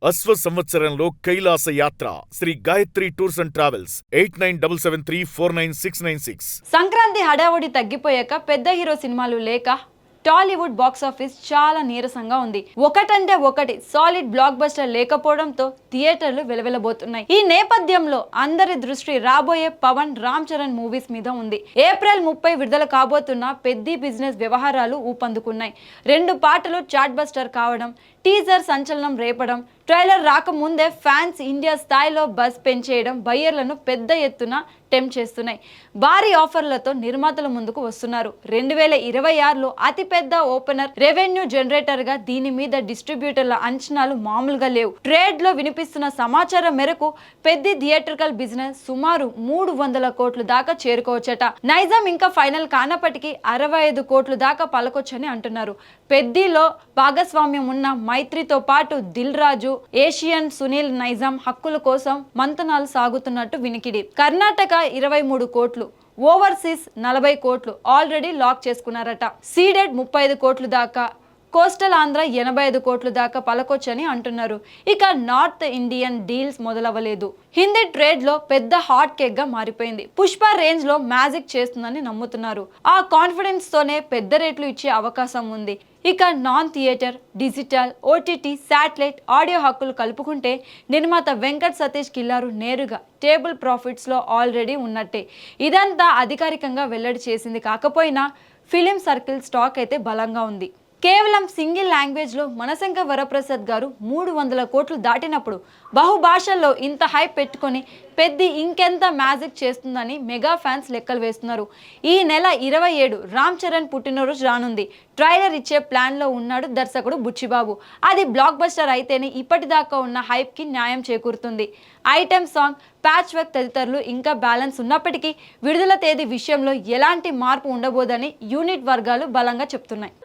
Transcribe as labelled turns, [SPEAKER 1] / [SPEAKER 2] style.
[SPEAKER 1] అశ్వ సంవత్సరంలో కైలాస యాత్ర Shri Gayatri tours and travels 8977349696.
[SPEAKER 2] Sankranti హడావుడి తగ్గిపోయాక పెద్ద హీరో సినిమాలు లేక టాలీవుడ్ బాక్స్ ఆఫీస్ చాలా నీరసంగా ఉంది. ఒకటంటే ఒకటి సాలిడ్ బ్లాక్ బస్టర్ లేకపోవడంతో థియేటర్లు వెలవెలబోతున్నాయి. ఈ నేపథ్యంలో అందరి దృష్టి రాబోయే పవన్ రామ్ చరణ్ మూవీస్ మీద ఉంది. ఏప్రిల్ 30 విడుదల కాబోతున్న పెద్ద బిజినెస్ వ్యవహారాలు ఊపందుకున్నాయి. 2 పాటలు చాట్ బస్టర్ కావడం, టీజర్ సంచలనం రేపడం, ట్రైలర్ రాకముందే ఫ్యాన్స్ ఇండియా స్థాయిలో బజ్ పెంచేయడం బయ్యర్లను పెద్ద ఎత్తున టెంప్ట్ చేస్తున్నాయి. భారీ ఆఫర్లతో నిర్మాతల ముందుకు వస్తున్నారు. 2026లో అతిపెద్ద ఓపెనర్ రెవెన్యూ జనరేటర్ గా దీని మీద డిస్ట్రిబ్యూటర్ల అంచనాలు మామూలుగా లేవు. ట్రేడ్ లో వినిపిస్తున్న సమాచారం మేరకు పెద్ద థియేట్రికల్ బిజినెస్ సుమారు 300 కోట్ల దాకా చేరుకోవచ్చట. నైజాం ఇంకా ఫైనల్ కానప్పటికీ 65 కోట్ల దాకా పలకొచ్చని అంటున్నారు. పెద్దిలో భాగస్వామ్యం ఉన్న మైత్రితో పాటు దిల్ రాజు, ఏషియన్ సునీల్ నైజాం హక్కుల కోసం మంతనాలు సాగుతున్నట్టు వినికిడి. కర్ణాటక 23 కోట్లు, ఓవర్సీస్ 40 కోట్లు ఆల్రెడీ లాక్ చేసుకున్నారట. సీడెడ్ 35 కోట్లు దాకా, కోస్టల్ ఆంధ్ర 85 కోట్ల దాకా పలకొచ్చని అంటున్నారు. ఇక నార్త్ ఇండియన్ డీల్స్ మొదలవ్వలేదు. హిందీ ట్రేడ్ లో పెద్ద హాట్ కేక్ గా మారిపోయింది. పుష్ప రేంజ్ లో మ్యాజిక్ చేస్తుందని నమ్ముతున్నారు. ఆ కాన్ఫిడెన్స్ తోనే పెద్ద రేట్లు ఇచ్చే అవకాశం ఉంది. ఇక non theatre, digital, OTT, satellite, audio హక్కులు కలుపుకుంటే నిర్మాత వెంకట్ సతీష్ కిల్లారు నేరుగా టేబుల్ ప్రాఫిట్స్ లో ఆల్రెడీ ఉన్నట్టే. ఇదంతా అధికారికంగా వెల్లడి చేసింది కాకపోయినా ఫిలిం సర్కిల్ స్టాక్ అయితే బలంగా ఉంది. కేవలం సింగిల్ లాంగ్వేజ్ లో మనశంకర్ వరప్రసాద్ గారు 300 కోట్లు దాటినప్పుడు బహుభాషల్లో ఇంత హైప్ పెట్టుకొని పెద్ద ఇంకెంత మ్యాజిక్ చేస్తుందని మెగా ఫ్యాన్స్ లెక్కలు వేస్తున్నారు. ఈ నెల 27 రామ్ చరణ్ పుట్టినరోజు రానుంది. ట్రైలర్ ఇచ్చే ప్లాన్ లో ఉన్నాడు దర్శకుడు బుచ్చిబాబు. అది బ్లాక్ బస్టర్ అయితేనే ఇప్పటిదాకా ఉన్న హైప్ కి న్యాయం చేకూరుతుంది. ఐటెం సాంగ్, ప్యాచ్ వర్క్ తదితరులు ఇంకా బ్యాలెన్స్ ఉన్నప్పటికీ విడుదల తేదీ విషయంలో ఎలాంటి మార్పు ఉండబోదని యూనిట్ వర్గాలు బలంగా చెప్తున్నాయి.